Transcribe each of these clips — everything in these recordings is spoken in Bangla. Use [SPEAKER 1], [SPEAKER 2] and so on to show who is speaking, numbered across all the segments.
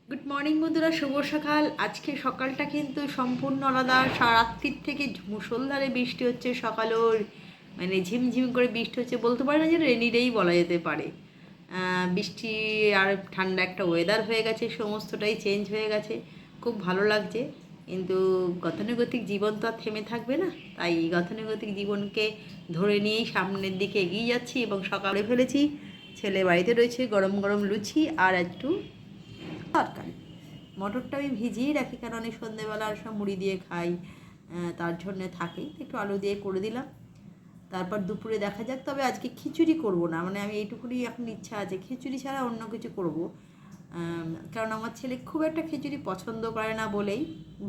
[SPEAKER 1] গুড মর্নিং বন্ধুরা, শুভ সকাল। আজকে সকালটা কিন্তু সম্পূর্ণ আলাদা। রাত্রির থেকে মুষলধারে বৃষ্টি হচ্ছে, সকালেও মানে ঝিমঝিম করে বৃষ্টি হচ্ছে, বলতে পারে না যে রেনি ডেই বলা যেতে পারে। বৃষ্টি আর ঠান্ডা একটা ওয়েদার হয়ে গেছে, সমস্তটাই চেঞ্জ হয়ে গেছে, খুব ভালো লাগছে। কিন্তু গতানুগতিক জীবন তো আর থেমে থাকবে না, তাই গতানুগতিক জীবনকে ধরে নিয়েই সামনের দিকে এগিয়ে যাচ্ছি। এবং সকালে ফেলেছি, ছেলে বাড়িতে রয়েছে, গরম গরম লুচি আর একটু তরকারি। মটরটা আমি ভিজিয়ে রাখি, কারণ অনেক সন্ধ্যেবেলা আর সব মুড়ি দিয়ে খাই, তার জন্যে থাকে, একটু আলু দিয়ে করে দিলাম। তারপর দুপুরে দেখা যাক। তবে আজকে খিচুড়ি করব না, মানে আমি এইটুকুনি এখন ইচ্ছা আছে, খিচুড়ি ছাড়া অন্য কিছু করব। কারণ আমার ছেলে খুব একটা খিচুড়ি পছন্দ করে না বলেই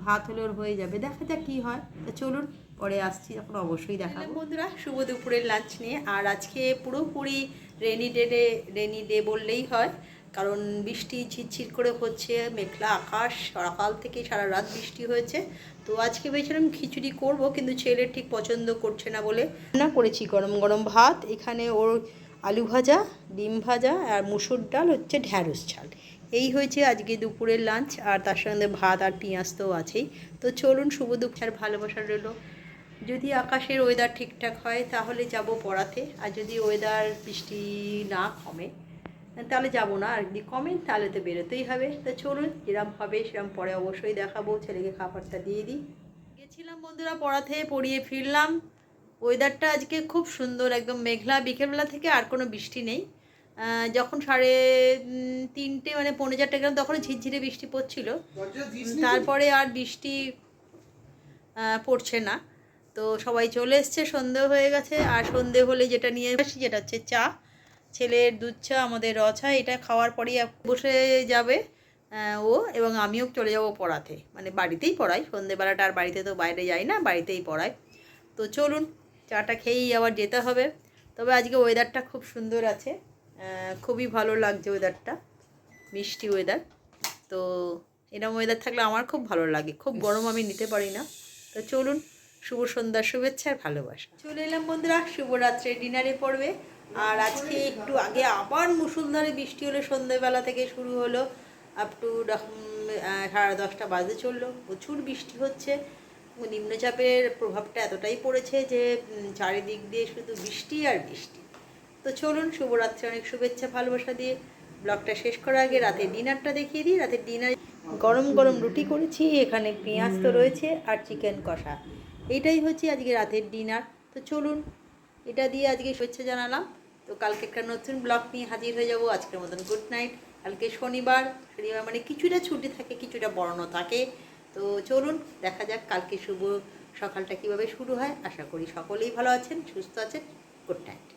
[SPEAKER 1] ভাত হলে ওর হয়ে যাবে। দেখা যাক কী হয়। তা চলুন, পরে আসছি, এখন অবশ্যই দেখাবো। বন্ধুরা, শুভ দুপুরের লাঞ্চ নিয়ে। আর আজকে পুরোপুরি রেনি ডে বললেই হয়, কারণ বৃষ্টি ঝিরঝির করে হচ্ছে, মেঘলা আকাশ, সকাল থেকে সারা রাত বৃষ্টি হয়েছে। তো আজকে ভেবেছিলাম খিচুড়ি করব, কিন্তু ছেলে ঠিক পছন্দ করছে না বলে রান্না করেছি গরম গরম ভাত। এখানে ওর আলু ভাজা, ডিম ভাজা আর মুসুর ডাল হচ্ছে ঢ্যাঁড়স ঝাল। এই হয়েছে আজকে দুপুরের লাঞ্চ। আর তার সঙ্গে ভাত আর পেঁয়াজ তো আছেই। তো চলুন, শুভ দুপুর, ভালোবাসা রইল। যদি আকাশের ওয়েদার ঠিকঠাক হয় তাহলে যাব পড়াতে, আর যদি ওয়েদার বৃষ্টি না কমে তাহলে যাব না। আর যদি কমে তাহলে তো বেরোতেই হবে। তো চলুন, যেরকম হবে সেরকম পরে অবশ্যই দেখাবো। ছেলেকে খাবারটা দিয়ে দিই। গেছিলাম বন্ধুরা পড়াতে, পড়িয়ে ফিরলাম। ওয়েদারটা আজকে খুব সুন্দর, একদম মেঘলা। বিকেলবেলা থেকে আর কোনো বৃষ্টি নেই। যখন 3:30 মানে 4:45 গেলাম, তখন ঝিরঝিরে বৃষ্টি পড়ছিল। তারপরে আর বৃষ্টি পড়ছে না। তো সবাই চলে এসছে, সন্ধে হয়ে গেছে। আর সন্ধে হলে যেটা নিয়ে আসি, যেটা হচ্ছে চা, ছেলের দুধ চা, আমাদের র চা। এটা খাওয়ার পরেই বসে যাবে ও, এবং আমিও চলে যাব পড়াতে। মানে বাড়িতেই পড়াই, সন্ধেবেলাটা আর বাড়িতে তো বাইরে যাই না, বাড়িতেই পড়াই। তো চলুন, চাটা খেয়েই আবার যেতে হবে। তবে আজকে ওয়েদারটা খুব সুন্দর আছে, খুবই ভালো লাগছে ওয়েদারটা, মিষ্টি ওয়েদার। তো এরকম ওয়েদার থাকলে আমার খুব ভালো লাগে, খুব গরম আমি নিতে পারি না। তো চলুন, শুভ সন্ধ্যার শুভেচ্ছা আর ভালোবাসা। চলে এলাম বন্ধুরা শুভরাত্রে ডিনারে পড়বে। আর আজকে একটু আগে আবার মুষলধারে বৃষ্টি হলো, সন্ধ্যেবেলা থেকে শুরু হলো, আপ টু 10:30 বাজে চললো। প্রচুর বৃষ্টি হচ্ছে। নিম্নচাপের প্রভাবটা এতটাই পড়েছে যে চারিদিক দিয়ে শুধু বৃষ্টি আর বৃষ্টি। তো চলুন, শুভরাত্রে অনেক শুভেচ্ছা ভালোবাসা দিয়ে ব্লগটা শেষ করার আগে রাতের ডিনারটা দেখিয়ে দিই। রাতের ডিনার গরম গরম রুটি করেছি, এখানে পেঁয়াজ তো রয়েছে, আর চিকেন কষা। এইটাই হচ্ছে আজকে রাতের ডিনার। তো চলুন, এটা দিয়ে আজকে শুভেচ্ছা জানালাম। তো কালকে একটা নতুন ব্লগ নিয়ে হাজির হয়ে যাব। আজকের মতন গুড নাইট। কালকে শনিবার, শনিবার মানে কিছুটা ছুটি থাকে, কিছুটা পড়ানো থাকে। তো চলুন, দেখা যাক কালকে শুভ সকালটা কীভাবে শুরু হয়। আশা করি সকলেই ভালো আছেন, সুস্থ আছেন। Good night.